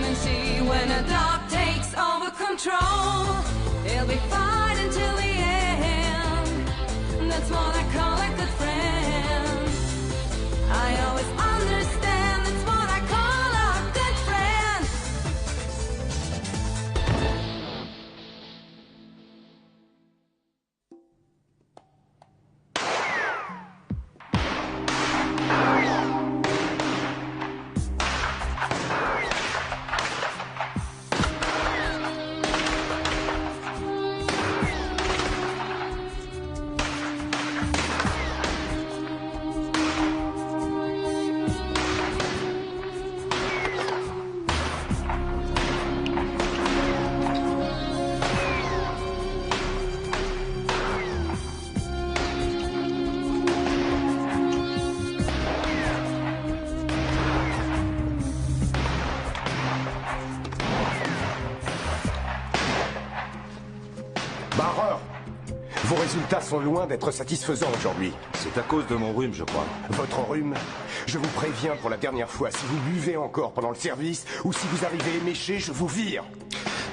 come and see when a dog takes over control. It'll be fight until the end. That's what I call a good friend. I always understand. That's what I call a good friend. Barreur, vos résultats sont loin d'être satisfaisants aujourd'hui. C'est à cause de mon rhume, je crois. Votre rhume, je vous préviens pour la dernière fois, si vous buvez encore pendant le service ou si vous arrivez éméché, je vous vire.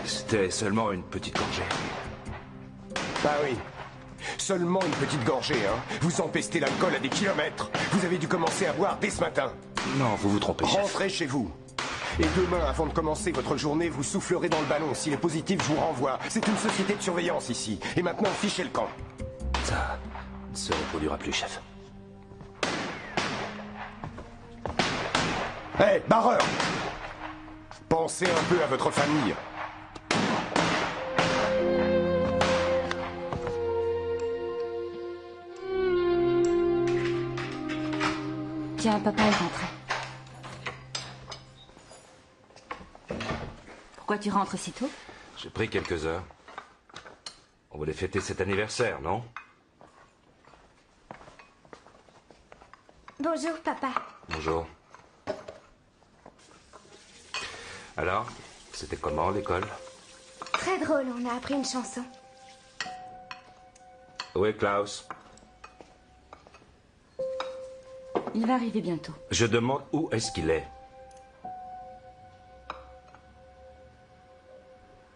C'était seulement une petite gorgée. Ah oui, seulement une petite gorgée, hein. Vous empestez l'alcool à des kilomètres. Vous avez dû commencer à boire dès ce matin. Non, vous vous trompez, chef. Rentrez chez vous. Et demain, avant de commencer votre journée, vous soufflerez dans le ballon. S'il est positif, je vous renvoie. C'est une société de surveillance ici. Et maintenant, fichez le camp. Ça ne se reproduira plus, chef. Hé, barreur! Pensez un peu à votre famille. Tiens, papa est rentré. Pourquoi tu rentres si tôt? J'ai pris quelques heures. On voulait fêter cet anniversaire, non? Bonjour, papa. Bonjour. Alors, c'était comment l'école? Très drôle, on a appris une chanson. Où est Klaus? Il va arriver bientôt. Je demande où est-ce qu'il est.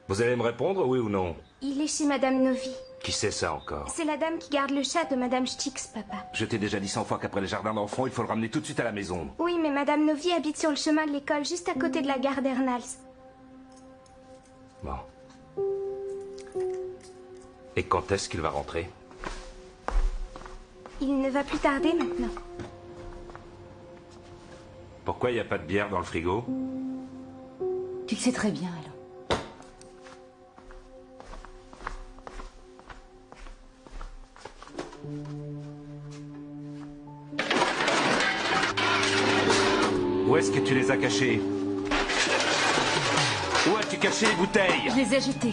Vous allez me répondre, oui ou non? Il est chez Madame Novi. Qui sait ça encore? C'est la dame qui garde le chat de Madame Stix, papa. Je t'ai déjà dit 100 fois qu'après les jardins d'enfants, il faut le ramener tout de suite à la maison. Oui, mais Madame Novi habite sur le chemin de l'école, juste à côté de la gare d'Ernals. Bon. Et quand est-ce qu'il va rentrer? Il ne va plus tarder maintenant. Pourquoi il n'y a pas de bière dans le frigo? Tu le sais très bien, alors. Où est-ce que tu les as cachés? Où as-tu caché les bouteilles? Je les ai jetées.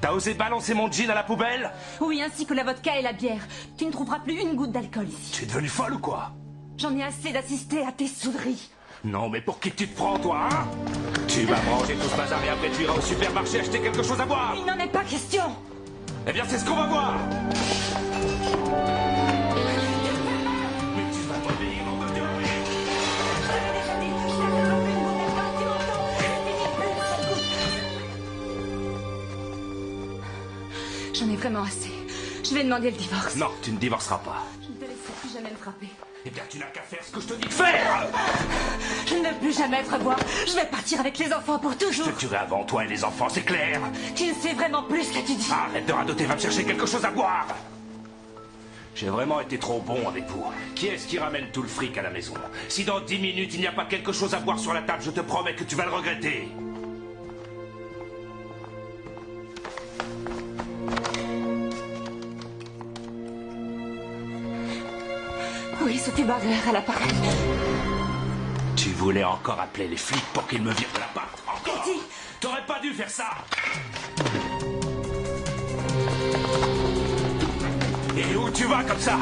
T'as osé balancer mon jean à la poubelle? Oui, ainsi que la vodka et la bière. Tu ne trouveras plus une goutte d'alcool ici. Tu es devenue folle ou quoi? J'en ai assez d'assister à tes souderies. Non, mais pour qui tu te prends, toi, hein? Tu vas manger tout ce bazar et après tu iras au supermarché acheter quelque chose à boire. Il n'en est pas question. Eh bien, c'est ce qu'on va voir. Mais tu vas m'obéir, mon Dieu. J'en ai vraiment assez. Je vais demander le divorce. Non, tu ne divorceras pas. Je ne te laisserai plus jamais me frapper. Eh bien, tu n'as qu'à faire ce que je te dis de faire. Je ne veux plus jamais te revoir. Je vais partir avec les enfants pour toujours. Je te tuerai avant toi et les enfants, c'est clair. Tu ne sais vraiment plus ce que tu dis. Arrête de radoter, va me chercher quelque chose à boire. J'ai vraiment été trop bon avec vous. Qui est-ce qui ramène tout le fric à la maison? Si dans 10 minutes, il n'y a pas quelque chose à boire sur la table, je te promets que tu vas le regretter. Oui, Sophie Barger à l'appareil. Tu voulais encore appeler les flics pour qu'ils me virent de l'appart? Encore? Betty! T'aurais pas dû faire ça! Et où tu vas comme ça?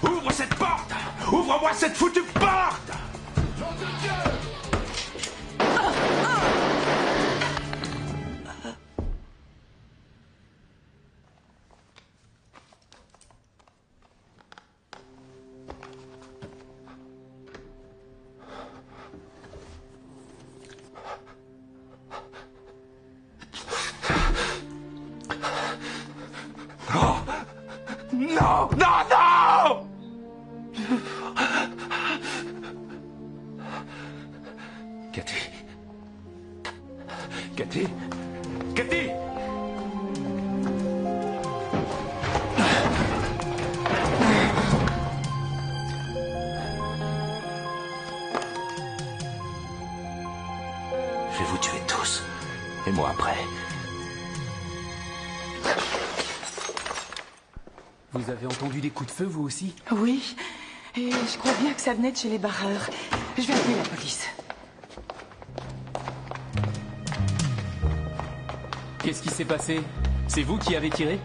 Ouvre cette porte! Ouvre-moi cette foutue porte! Non! Non, non! Cathy. Cathy. Cathy. Je vais vous tuer tous. Et moi après. Vous avez entendu des coups de feu, vous aussi? Oui, et je crois bien que ça venait de chez les barreurs. Je vais appeler la police. Qu'est-ce qui s'est passé? C'est vous qui avez tiré?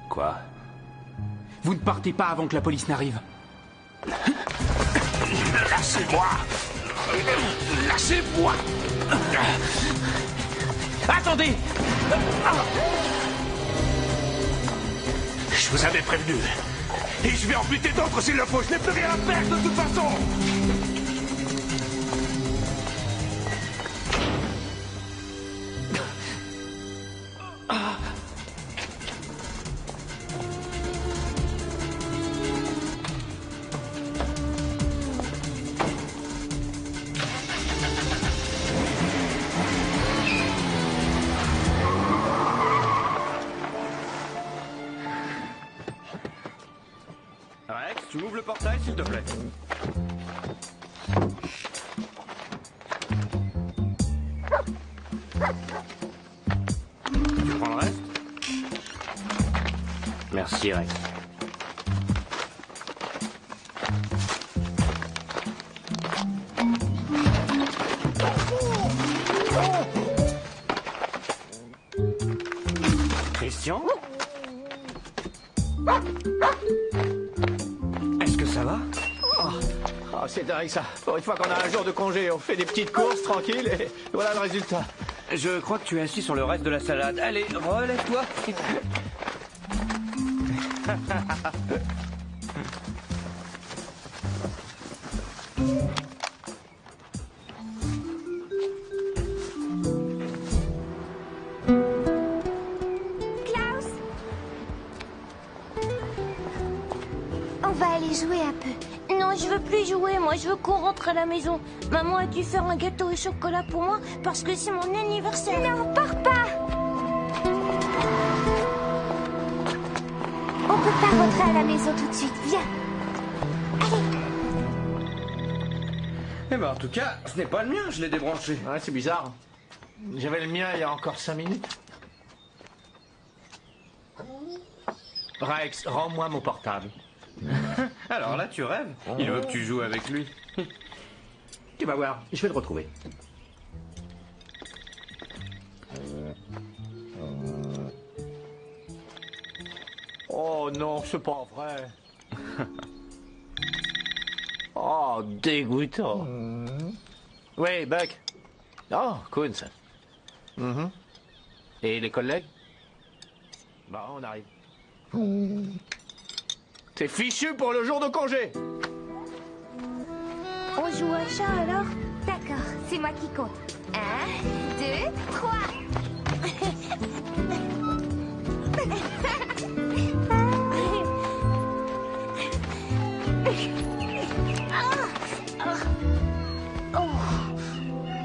Quoi? Vous ne partez pas avant que la police n'arrive. Lâchez-moi! Lâchez-moi! Attendez! Je vous avais prévenu. Et je vais en buter d'autres s'il le faut. Je n'ai plus rien à perdre de toute façon. Rex, tu m'ouvres le portail, s'il te plaît. Tu prends le reste? Merci, Rex. Christian? Est-ce que ça va? Oh, c'est dingue ça. Pour une fois qu'on a un jour de congé, on fait des petites courses tranquilles et voilà le résultat. Je crois que tu es assis sur le reste de la salade. Allez, relève-toi. Klaus? On va aller jouer un peu. Non, je veux plus jouer, moi je veux qu'on rentre à la maison. Maman a dû faire un gâteau au chocolat pour moi parce que c'est mon anniversaire. Non, pars pas! On peut pas rentrer à la maison tout de suite, viens. Eh ben, en tout cas, ce n'est pas le mien, je l'ai débranché. Ouais, c'est bizarre. J'avais le mien il y a encore 5 minutes. Rex, rends-moi mon portable. Alors là, tu rêves. Il veut que tu joues avec lui. Tu vas voir, je vais le retrouver. Oh non, c'est pas vrai. Oh, dégoûtant. Oui, Buck. Oh, cool ça. Et les collègues? Bah, on arrive. C'est fichu pour le jour de congé. On joue à chat alors? D'accord, c'est moi qui compte. 1, 2, 3.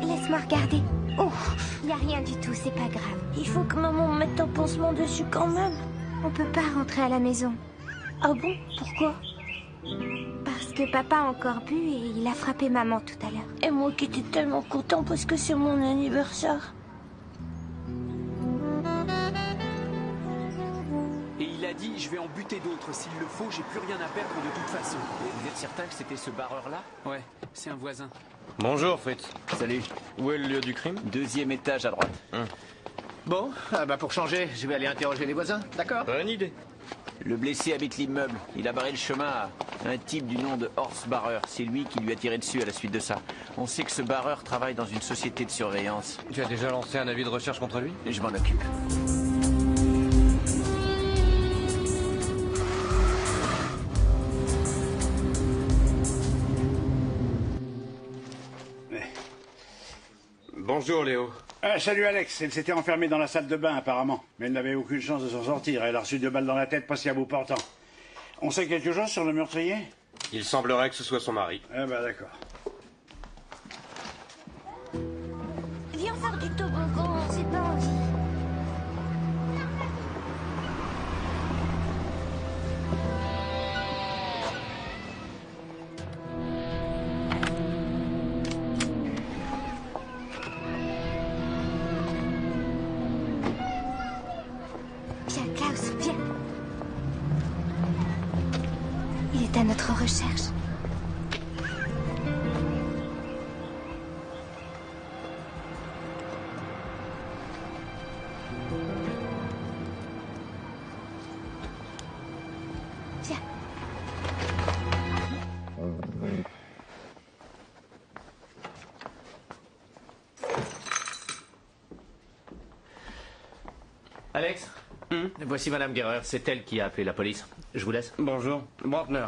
Laisse-moi regarder. Oh, y a rien du tout, c'est pas grave. Il faut que maman me mette un pansement dessus quand même. On peut pas rentrer à la maison. Ah bon? Pourquoi? Parce que papa a encore bu et il a frappé maman tout à l'heure. Et moi qui étais tellement content parce que c'est mon anniversaire. Et il a dit, je vais en buter d'autres. S'il le faut, j'ai plus rien à perdre de toute façon. Et vous êtes certain que c'était ce barreur-là? Ouais, c'est un voisin. Bonjour, Fritz. Salut. Où est le lieu du crime? 2e étage à droite. Bon, pour changer, je vais aller interroger les voisins, d'accord? Bonne idée. Le blessé habite l'immeuble. Il a barré le chemin à un type du nom de Horst Barreur. C'est lui qui lui a tiré dessus à la suite de ça. On sait que ce barreur travaille dans une société de surveillance. Tu as déjà lancé un avis de recherche contre lui? Je m'en occupe. Bonjour, Léo. Salut Alex, elle s'était enfermée dans la salle de bain apparemment, mais elle n'avait aucune chance de s'en sortir. Elle a reçu 2 balles dans la tête, pas si à bout portant. On sait quelque chose sur le meurtrier? Il semblerait que ce soit son mari. Eh ben d'accord. Viens faire du toboggan, c'est pas envie. Viens, Klaus, viens. Il est à notre recherche. Viens. Alex, voici Madame Guerreur, c'est elle qui a appelé la police. Je vous laisse. Bonjour. Brantner,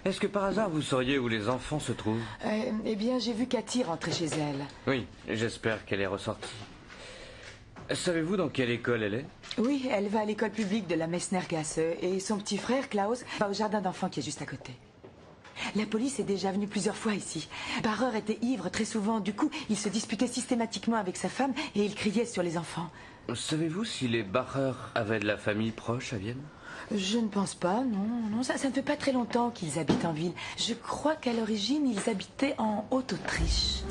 est-ce que par hasard vous sauriez où les enfants se trouvent? Eh bien, j'ai vu Cathy rentrer chez elle. Oui, j'espère qu'elle est ressortie. Savez-vous dans quelle école elle est? Oui, elle va à l'école publique de la Messner-Gasse et son petit frère, Klaus, va au jardin d'enfants qui est juste à côté. La police est déjà venue plusieurs fois ici. Barreur était ivre très souvent, du coup, il se disputait systématiquement avec sa femme et il criait sur les enfants. Savez-vous si les Barreur avaient de la famille proche à Vienne? Je ne pense pas, non, ça ne fait pas très longtemps qu'ils habitent en ville. Je crois qu'à l'origine, ils habitaient en Haute-Autriche.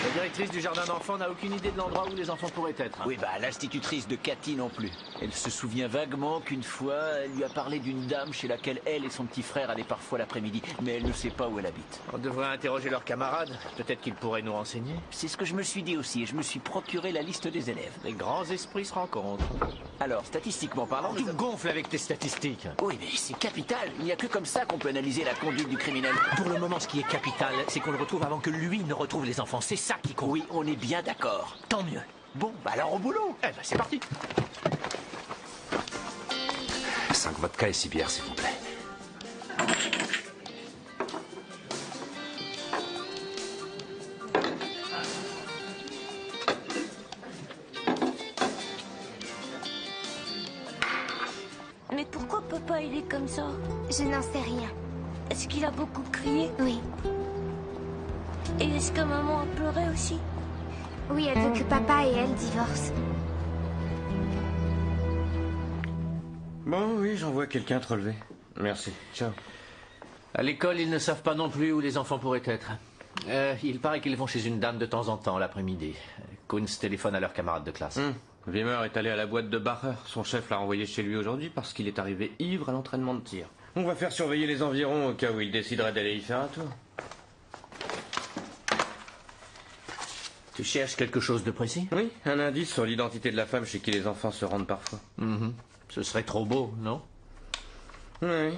La directrice du jardin d'enfants n'a aucune idée de l'endroit où les enfants pourraient être. Oui, bah l'institutrice de Cathy non plus. Elle se souvient vaguement qu'une fois, elle lui a parlé d'une dame chez laquelle elle et son petit frère allaient parfois l'après-midi, mais elle ne sait pas où elle habite. On devrait interroger leurs camarades. Peut-être qu'ils pourraient nous renseigner. C'est ce que je me suis dit aussi, et je me suis procuré la liste des élèves. Les grands esprits se rencontrent. Alors, statistiquement parlant... Tu me gonfles avec tes statistiques. Oui, mais c'est capital. Il n'y a que comme ça qu'on peut analyser la conduite du criminel. Pour le moment, ce qui est capital, c'est qu'on le retrouve avant que lui ne retrouve les enfants. C'est ça qui compte. Oui, on est bien d'accord. Tant mieux. Bon, bah alors au boulot. Eh ben, c'est parti. 5 vodka et 6 bières, s'il vous plaît. Mais pourquoi papa il est comme ça? Je n'en sais rien. Est-ce qu'il a beaucoup crié? Oui. Et est-ce que maman a pleuré aussi? Oui, elle veut que papa et elle divorcent. Bon, oui, j'envoie quelqu'un te relever. Merci. Ciao. À l'école, ils ne savent pas non plus où les enfants pourraient être. Il paraît qu'ils vont chez une dame de temps en temps l'après-midi. Kunz téléphone à leurs camarades de classe. Wimmer est allé à la boîte de Barreur. Son chef l'a renvoyé chez lui aujourd'hui parce qu'il est arrivé ivre à l'entraînement de tir. On va faire surveiller les environs au cas où il déciderait d'aller y faire un tour. Tu cherches quelque chose de précis? Oui, un indice sur l'identité de la femme chez qui les enfants se rendent parfois. Ce serait trop beau, non? Oui.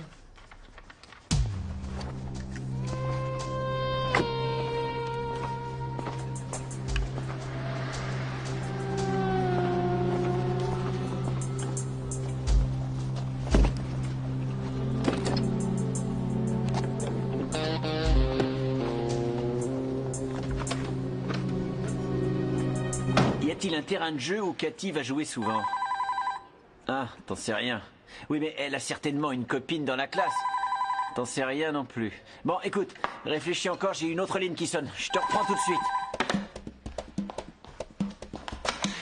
Y a-t-il un terrain de jeu où Cathy va jouer souvent? Ah, t'en sais rien. Oui, mais elle a certainement une copine dans la classe. T'en sais rien non plus. Bon, écoute, réfléchis encore, j'ai une autre ligne qui sonne. Je te reprends tout de suite.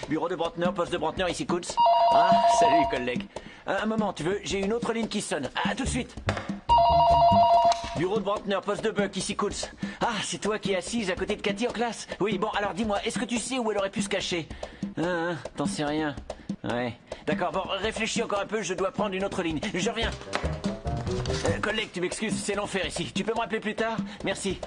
Bureau de Brantner, poste de Brantner, ici Kunz. Ah, salut collègue. Un moment, tu veux, j'ai une autre ligne qui sonne. Ah, tout de suite. Bureau de Brantner, poste de Buck, ici Kunz. Ah, c'est toi qui es assise à côté de Cathy en classe? Oui, bon, alors dis-moi, est-ce que tu sais où elle aurait pu se cacher? T'en sais rien. Ouais. D'accord, bon, réfléchis encore un peu, je dois prendre une autre ligne. Je reviens. Collègue, tu m'excuses, c'est l'enfer ici. Tu peux me rappeler plus tard? Merci.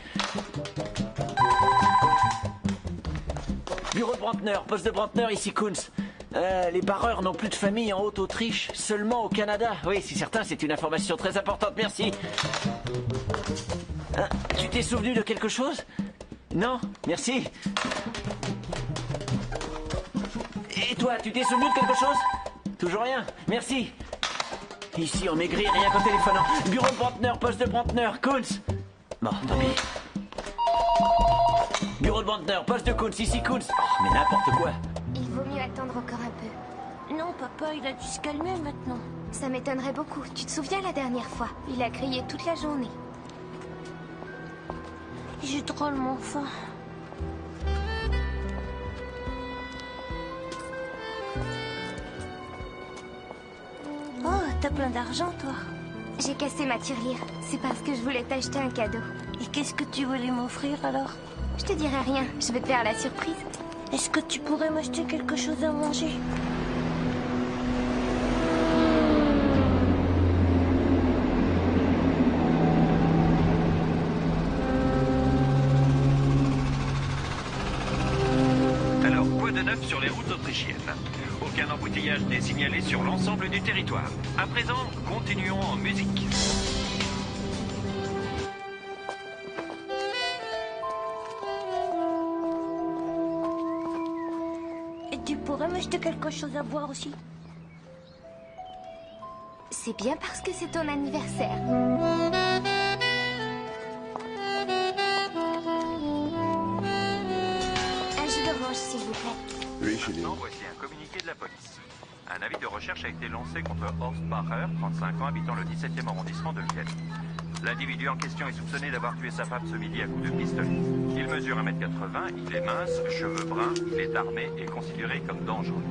Bureau de Brantner, poste de Brantner, ici Kunz. Les barreurs n'ont plus de famille en Haute-Autriche, seulement au Canada. Oui, c'est certain, c'est une information très importante, merci. Hein, tu t'es souvenu de quelque chose? Non, merci. Et toi, tu t'es souvenu de quelque chose? Toujours rien, merci. Ici, on maigrit rien qu'en téléphonant. Bureau de Brantner, poste de Brantner, Kunz. Bon, tant pis. Bureau de Brantner, poste de Kunz, ici Kunz. Oh, mais n'importe quoi. Il vaut mieux attendre encore un peu. Non, papa, il a dû se calmer maintenant. Ça m'étonnerait beaucoup. Tu te souviens la dernière fois? Il a crié toute la journée. J'ai drôlement faim. Oh, t'as plein d'argent, toi. J'ai cassé ma tirelire. C'est parce que je voulais t'acheter un cadeau. Et qu'est-ce que tu voulais m'offrir alors? Je te dirai rien. Je vais te faire la surprise. Est-ce que tu pourrais m'acheter quelque chose à manger? Alors, quoi de neuf sur les routes autrichiennes? Aucun embouteillage n'est signalé sur l'ensemble du territoire. À présent, continuons en musique. Et tu pourrais m'acheter quelque chose à boire aussi? C'est bien parce que c'est ton anniversaire. Un jus d'orange, s'il vous plaît. Oui, chérie. Maintenant, voici un communiqué de la police. Un avis de recherche a été lancé contre Horst Bacher, 35 ans, habitant le 17e arrondissement de Vienne. L'individu en question est soupçonné d'avoir tué sa femme ce midi à coups de pistolet. Il mesure 1m80, il est mince, cheveux bruns, il est armé et considéré comme dangereux.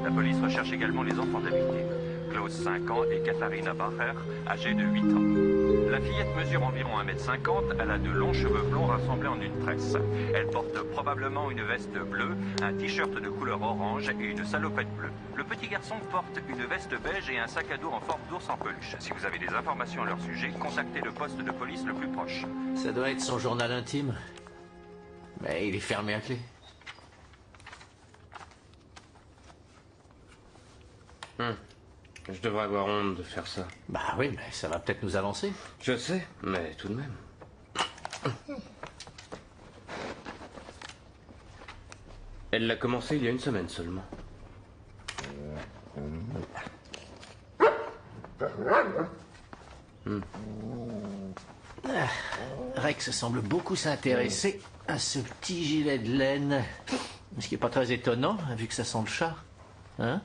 La police recherche également les enfants de la victime. Klaus, 5 ans, et Katharina Bacher, âgée de 8 ans. La fillette mesure environ 1m50, elle a de longs cheveux blonds rassemblés en une tresse. Elle porte probablement une veste bleue, un t-shirt de couleur orange et une salopette bleue. Le petit garçon porte une veste beige et un sac à dos en forme d'ours en peluche. Si vous avez des informations à leur sujet, contactez le poste de police le plus proche. Ça doit être son journal intime. Mais il est fermé à clé. Je devrais avoir honte de faire ça. Bah oui, mais ça va peut-être nous avancer. Je sais, mais tout de même. Elle l'a commencé il y a une semaine seulement. Rex semble beaucoup s'intéresser à ce petit gilet de laine. Ce qui n'est pas très étonnant, vu que ça sent le chat. Hein?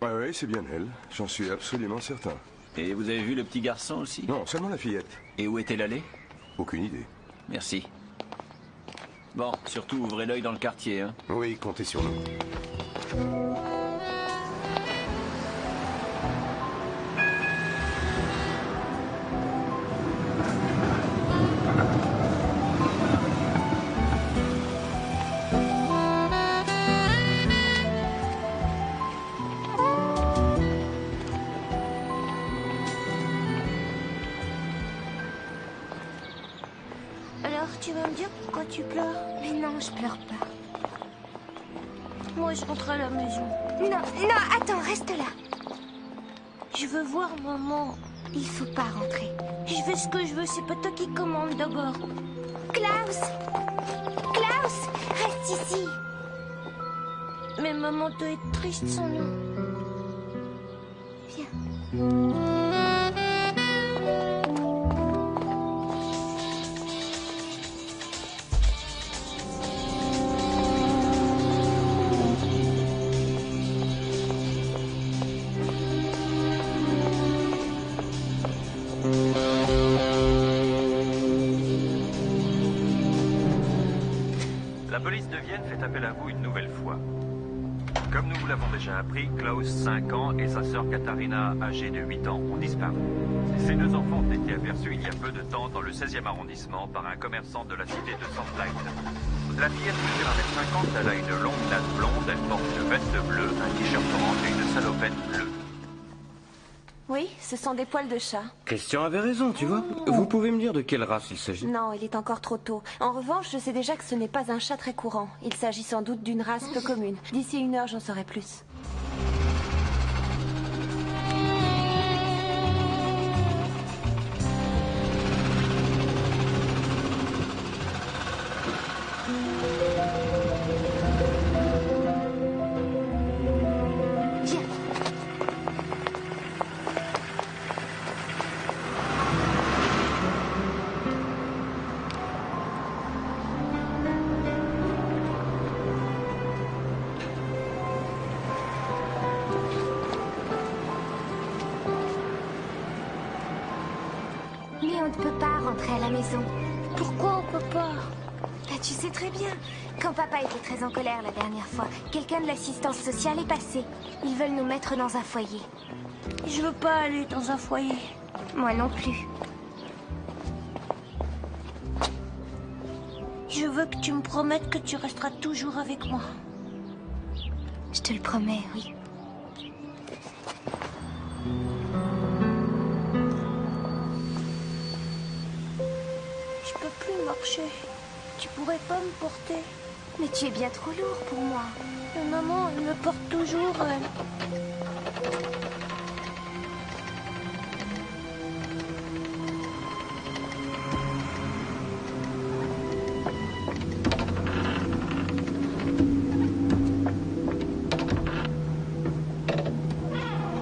Ouais, ouais, c'est bien elle. J'en suis absolument certain. Et vous avez vu le petit garçon aussi? Non, seulement la fillette. Et où est-elle allée? Aucune idée. Merci. Bon, surtout ouvrez l'œil dans le quartier, hein? Oui, comptez sur nous. Alors, tu vas me dire pourquoi tu pleures? Mais non, je pleure pas. Moi, je rentre à la maison. Non, non, attends, reste là. Je veux voir maman. Il faut pas rentrer. Je fais ce que je veux, c'est pas toi qui commande d'abord. Klaus! Klaus! Reste ici. Mais maman doit être triste sans nous. Viens. La police de Vienne fait appel à vous une nouvelle fois. Comme nous vous l'avons déjà appris, Klaus, 5 ans, et sa sœur Katharina, âgée de 8 ans, ont disparu. Ces deux enfants ont été aperçus il y a peu de temps dans le 16e arrondissement par un commerçant de la cité de Sandlein. La fillette mesure 1m50, elle a une longue natte blonde, elle porte une veste bleue, un t-shirt orange et une salopette bleue. Oui, ce sont des poils de chat. Christian avait raison, tu vois. Vous pouvez me dire de quelle race il s'agit? Non, il est encore trop tôt. En revanche, je sais déjà que ce n'est pas un chat très courant. Il s'agit sans doute d'une race peu commune. D'ici 1 heure, j'en saurai plus. Mais on ne peut pas rentrer à la maison. Pourquoi on peut pas? Bah, tu sais très bien. Quand papa était très en colère la dernière fois, quelqu'un de l'assistance sociale est passé. Ils veulent nous mettre dans un foyer. Je veux pas aller dans un foyer. Moi non plus. Je veux que tu me promettes que tu resteras toujours avec moi. Je te le promets, oui. Je peux plus marcher. Tu pourrais pas me porter? Mais tu es bien trop lourd pour moi. Mais maman, elle me porte toujours, elle.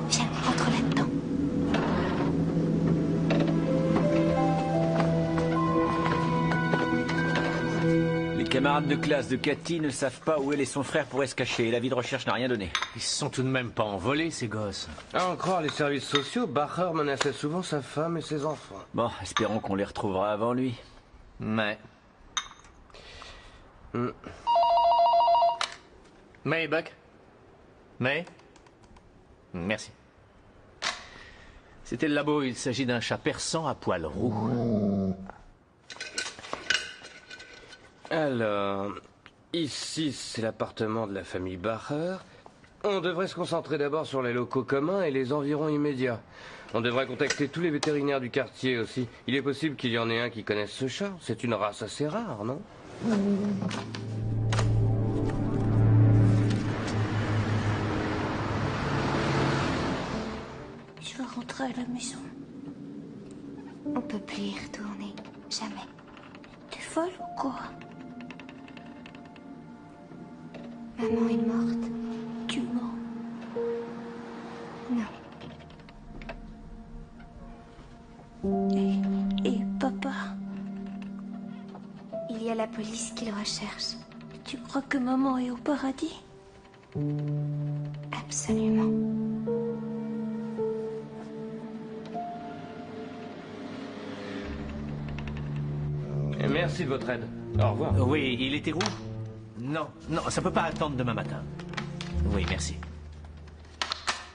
Viens, rentre là-dedans. Les camarades de classe de Cathy ne savent pas où elle et son frère pourraient se cacher. L'avis de recherche n'a rien donné. Ils se sont tout de même pas envolés, ces gosses. À en croire les services sociaux, Bacher menaçait souvent sa femme et ses enfants. Bon, espérons qu'on les retrouvera avant lui. Mais... May, Buck? May? Merci. C'était le labo. Il s'agit d'un chat persan à poils roux. Alors, ici c'est l'appartement de la famille Bacher. On devrait se concentrer d'abord sur les locaux communs et les environs immédiats. On devrait contacter tous les vétérinaires du quartier aussi. Il est possible qu'il y en ait un qui connaisse ce chat. C'est une race assez rare, non? Je veux rentrer à la maison. On peut plus y retourner. Jamais. T'es folle ou quoi? Maman est morte. Tu mens. Non. Et papa? Il y a la police qui le recherche. Tu crois que maman est au paradis? Absolument. Et merci de votre aide. Au revoir. Oui, il était roux? Non, non, ça peut pas attendre demain matin. Oui, merci.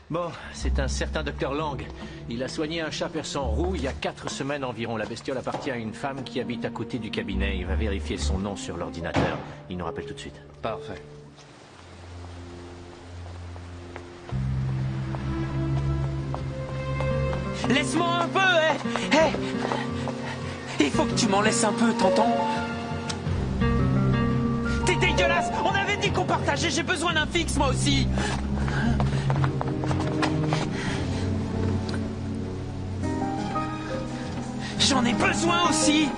Bon, c'est un certain docteur Lang. Il a soigné un chat persan roux il y a 4 semaines environ. La bestiole appartient à une femme qui habite à côté du cabinet. Il va vérifier son nom sur l'ordinateur. Il nous rappelle tout de suite. Parfait. Laisse-moi un peu, hé. Il faut que tu m'en laisses un peu, t'entends? T'es dégueulasse. On avait dit qu'on partageait. J'ai besoin d'un fixe, moi aussi. J'en ai besoin aussi.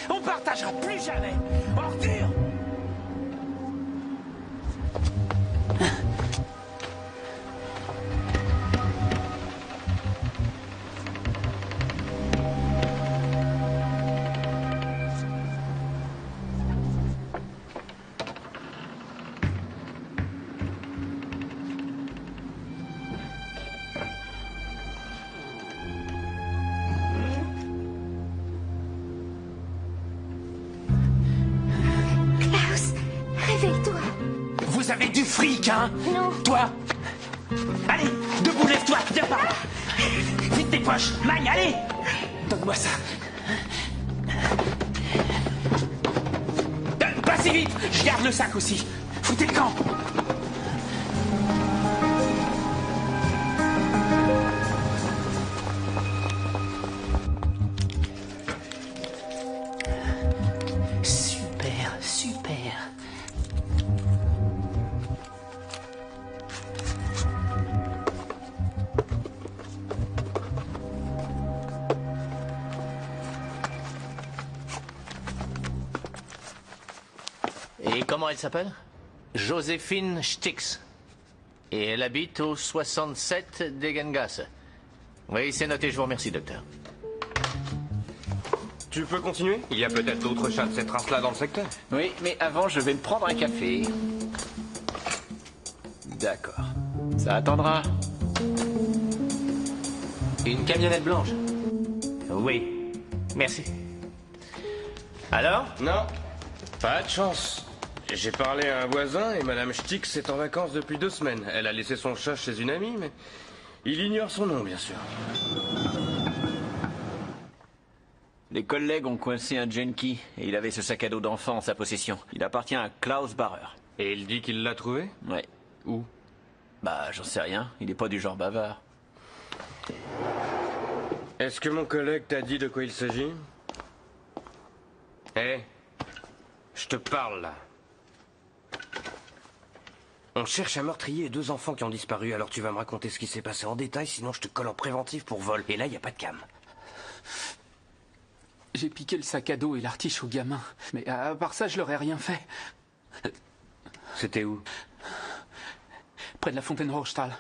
On partagera plus jamais. Ordure. Réveille-toi. Vous avez du fric, hein? Non. Toi? Allez, debout, lève-toi, viens par là. Vite tes poches, Maï, allez. Donne-moi ça. Pas si vite, je garde le sac aussi. Foutez le camp! Super, super. Et comment elle s'appelle? Joséphine Stix. Et elle habite au 67 Degengasse. Oui, c'est noté, je vous remercie, docteur. Tu peux continuer? Il y a peut-être d'autres chats de cette race-là dans le secteur. Oui, mais avant, je vais me prendre un café. D'accord. Ça attendra. Une camionnette blanche? Oui. Merci. Alors? Non, pas de chance. J'ai parlé à un voisin et Madame Stix est en vacances depuis 2 semaines. Elle a laissé son chat chez une amie, mais il ignore son nom, bien sûr. Les collègues ont coincé un junkie et il avait ce sac à dos d'enfant en sa possession. Il appartient à Klaus Barrer. Et il dit qu'il l'a trouvé? Ouais. Où? Bah, j'en sais rien. Il est pas du genre bavard. Est-ce que mon collègue t'a dit de quoi il s'agit? Hé, je te parle là. On cherche un meurtrier et 2 enfants qui ont disparu, alors tu vas me raconter ce qui s'est passé en détail, sinon je te colle en préventif pour vol. Et là, il n'y a pas de cam. J'ai piqué le sac à dos et l'artiche au gamin. Mais à part ça, je leur ai rien fait. C'était où? Près de la fontaine Hochstahl.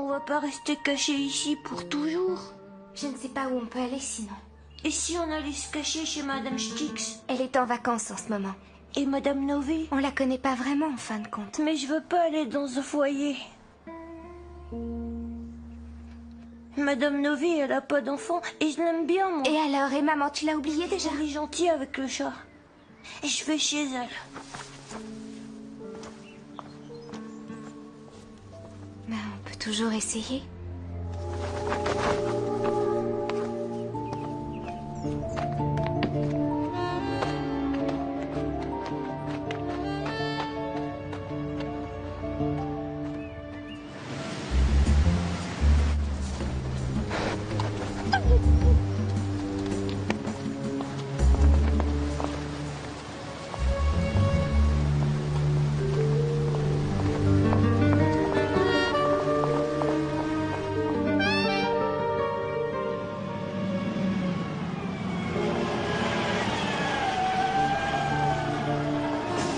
On va pas rester caché ici pour toujours. Je ne sais pas où on peut aller sinon. Et si on allait se cacher chez Madame Stix? Elle est en vacances en ce moment. Et Madame Novi? On la connaît pas vraiment en fin de compte. Mais je veux pas aller dans un foyer. Madame Novi, elle a pas d'enfant et je l'aime bien, moi. Et alors, et maman, tu l'as oublié déjà? Elle est gentille avec le chat. Et je vais chez elle. Ben, on peut toujours essayer.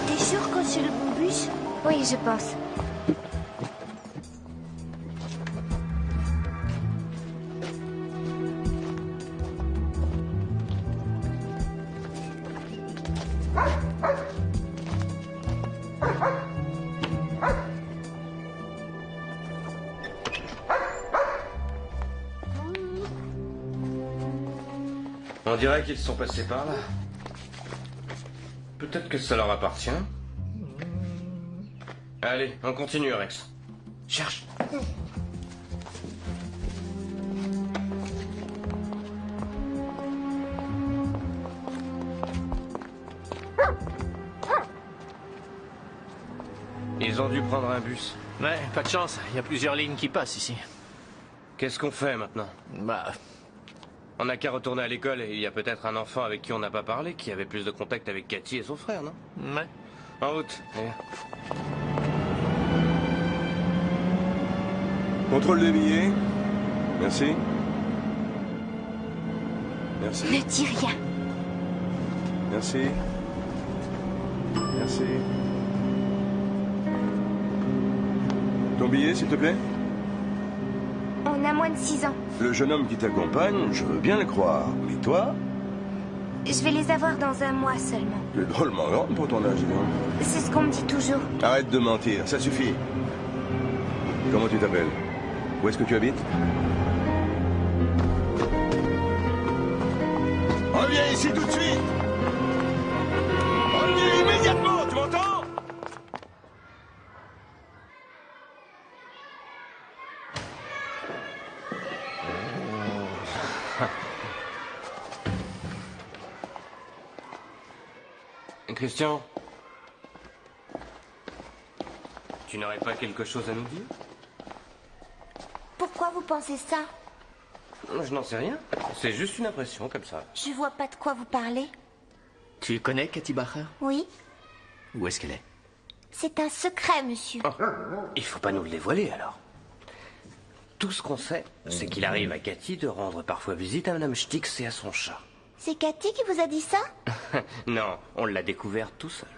T'es sûr que c'est le bon bus? Oui, je pense. On dirait qu'ils sont passés par là. Peut-être que ça leur appartient. Allez, on continue, Rex. Cherche. Ils ont dû prendre un bus. Ouais, pas de chance. Il y a plusieurs lignes qui passent ici. Qu'est-ce qu'on fait maintenant? Bah, on n'a qu'à retourner à l'école et il y a peut-être un enfant avec qui on n'a pas parlé, qui avait plus de contact avec Cathy et son frère, non? Ouais. En route. Allez. Contrôle des billets. Merci. Merci. Ne dis rien. Merci. Merci. Ton billet, s'il te plaît? On a moins de 6 ans. Le jeune homme qui t'accompagne, je veux bien le croire. Mais toi? Je vais les avoir dans 1 mois seulement. Tu es drôlement grande pour ton âge, dis donc. C'est ce qu'on me dit toujours. Arrête de mentir, ça suffit. Comment tu t'appelles? Où est-ce que tu habites? Reviens ici tout de suite! Reviens immédiatement, tu m'entends? Christian, tu n'aurais pas quelque chose à nous dire? Pourquoi vous pensez ça? Je n'en sais rien. C'est juste une impression, comme ça. Je vois pas de quoi vous parlez. Tu connais Cathy Bacher? Oui, Où est-ce qu'elle est? c'est un secret, monsieur. Oh, il faut pas nous le dévoiler, alors. Tout ce qu'on sait, c'est qu'il arrive à Cathy de rendre parfois visite à Madame Stix et à son chat. C'est Cathy qui vous a dit ça? Non, on l'a découvert tout seul.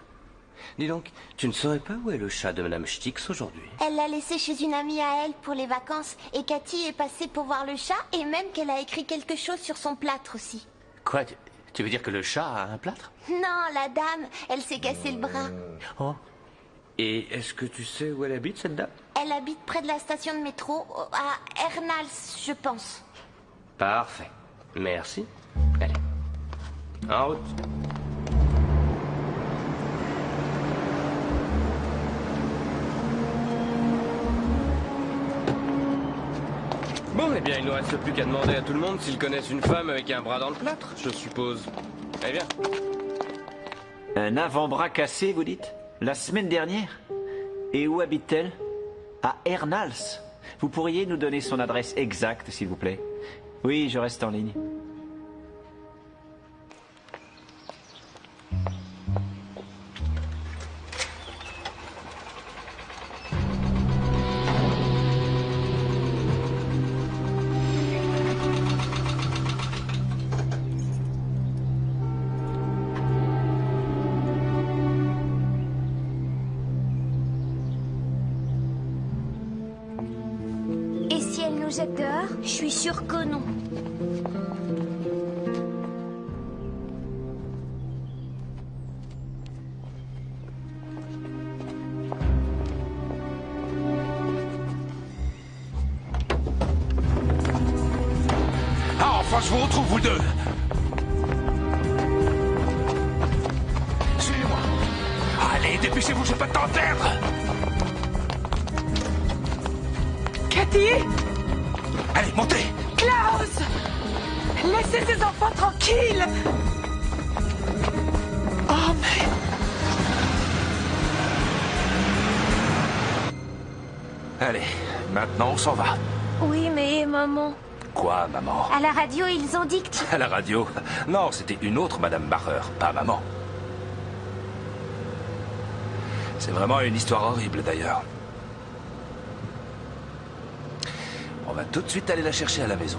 Dis donc, tu ne saurais pas où est le chat de Madame Stix aujourd'hui? Elle l'a laissé chez une amie à elle pour les vacances. Et Cathy est passée pour voir le chat et même qu'elle a écrit quelque chose sur son plâtre aussi. Quoi? Tu veux dire que le chat a un plâtre? Non, la dame, elle s'est cassé le bras. Oh. Et est-ce que tu sais où elle habite, cette dame? Elle habite près de la station de métro, à Ernals, je pense. Parfait. Merci. Allez. En route. Bon, eh bien, il ne nous reste plus qu'à demander à tout le monde s'ils connaissent une femme avec un bras dans le plâtre, je suppose. Eh bien. Un avant-bras cassé, vous dites? La semaine dernière? Et où habite-t-elle? À Ernals. Vous pourriez nous donner son adresse exacte, s'il vous plaît? Oui, je reste en ligne. Et si elle nous jette dehors? Je suis sûre que non. Ah, enfin, je vous retrouve, vous deux. Suivez-moi. Allez, dépêchez-vous, j'ai pas de temps à perdre. Cathy! Allez, montez. Klaus! Laissez ces enfants tranquilles! Oh, mais... Allez, maintenant, on s'en va. Oui, mais maman... Quoi, maman? À la radio, ils ont dit que tu... À la radio? Non, c'était une autre Madame Bacher, pas maman. C'est vraiment une histoire horrible, d'ailleurs. On va tout de suite aller la chercher à la maison.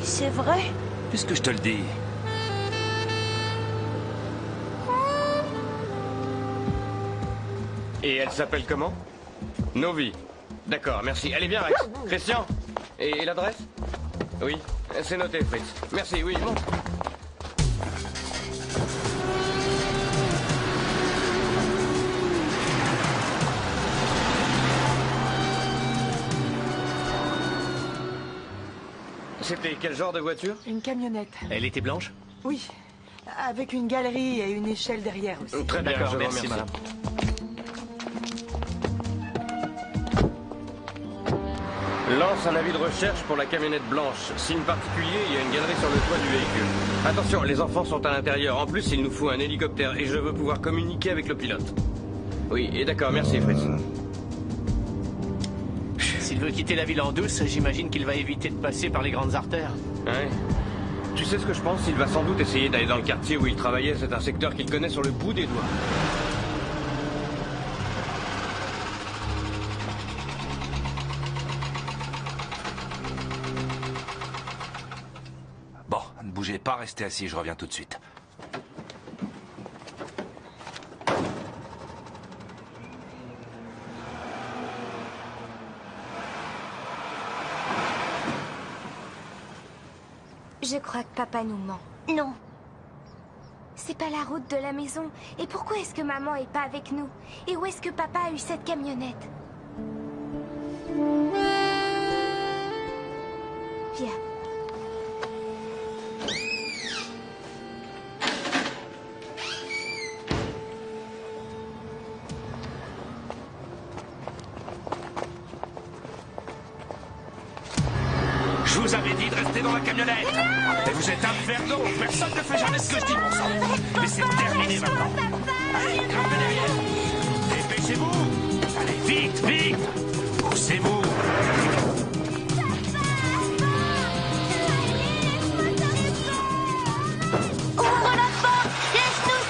C'est vrai? Puisque je te le dis. Et elle s'appelle comment? Novi. D'accord, merci. Allez bien, Rex. Christian. Et l'adresse? Oui, c'est noté, Fritz. Merci, oui, bon. C'était quel genre de voiture? Une camionnette. Elle était blanche? Oui. Avec une galerie et une échelle derrière aussi. Très bien, D'accord, je vous merci, remercie. madame. Lance un avis de recherche pour la camionnette blanche. Signe particulier, il y a une galerie sur le toit du véhicule. Attention, les enfants sont à l'intérieur. En plus, il nous faut un hélicoptère et je veux pouvoir communiquer avec le pilote. Oui, et d'accord, merci Fritz. S'il veut quitter la ville en douce, j'imagine qu'il va éviter de passer par les grandes artères. Ouais. Tu sais ce que je pense? Il va sans doute essayer d'aller dans le quartier où il travaillait. C'est un secteur qu'il connaît sur le bout des doigts. Bon, ne bougez pas, restez assis, je reviens tout de suite. Je crois que papa nous ment. Non. C'est pas la route de la maison. Et pourquoi est-ce que maman est pas avec nous? Et où est-ce que papa a eu cette camionnette? Viens. Je vous avais dit de rester dans la camionnette. Et vous êtes infernaux. Personne ne fait jamais ce que je dis, bon sang. Mais c'est terminé maintenant. Allez, grimpez derrière. Dépêchez-vous. Allez, vite, vite. Poussez-vous. Ouvre la porte. Laisse-nous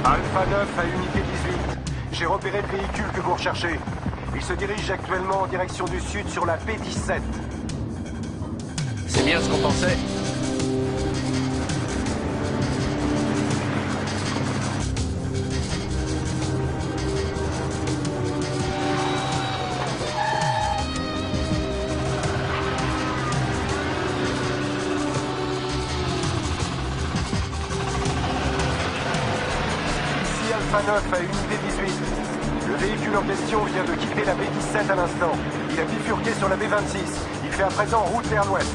Alpha 9 à unité 18. J'ai repéré le véhicule que vous recherchez. Il se dirige actuellement en direction du sud sur la P17. C'est bien ce qu'on pensait. Alpha 9 à unité 18. Le véhicule en question vient de quitter la B17 à l'instant. Il a bifurqué sur la B26. Il fait à présent route vers l'ouest.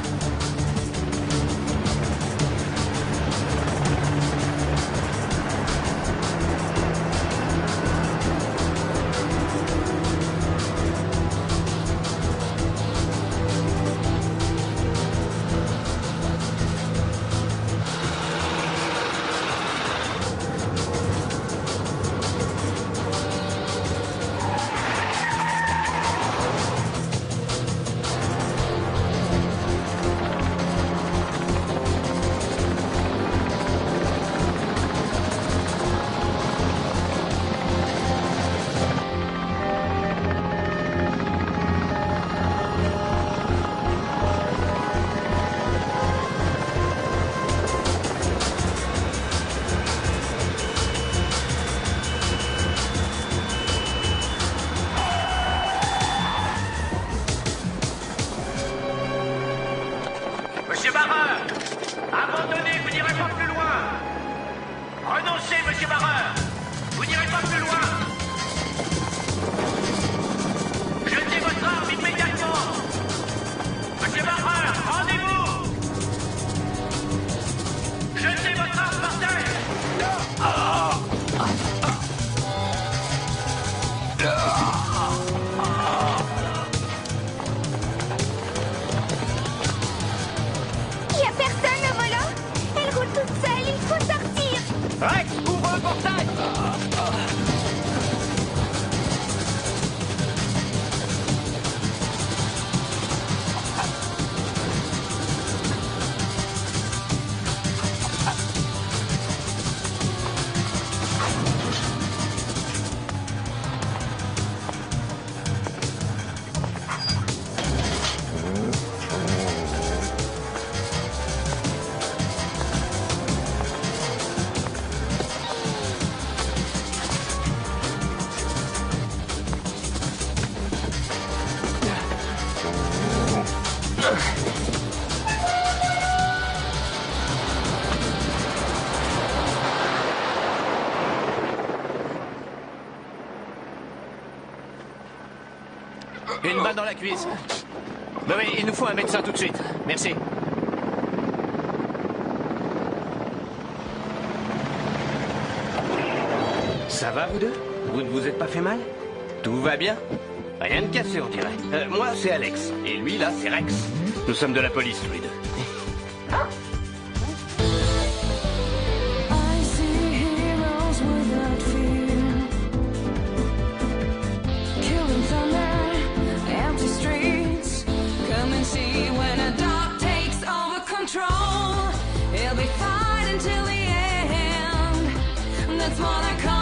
Monsieur Barreur, abandonnez, vous n'irez pas plus loin. Renoncez, monsieur Barreur, vous n'irez pas plus loin. Jetez votre arme immédiatement. Monsieur Barreur, rendez-vous. Jetez votre arme par terre. Y a personne au volant. Elle roule toute seule, il faut sortir. Rex, ouvre le portail. Une balle dans la cuisse. Ben oui, il nous faut un médecin tout de suite. Merci. Ça va, vous deux? Vous ne vous êtes pas fait mal? Tout va bien? Rien de cassé, on dirait. Moi, c'est Alex. Et lui, là, c'est Rex. Nous sommes de la police, tous les deux. I see heroes without fear, killing thunder, empty streets. Come and see when a dog takes over control. He'll be fighting till the end. That's what I call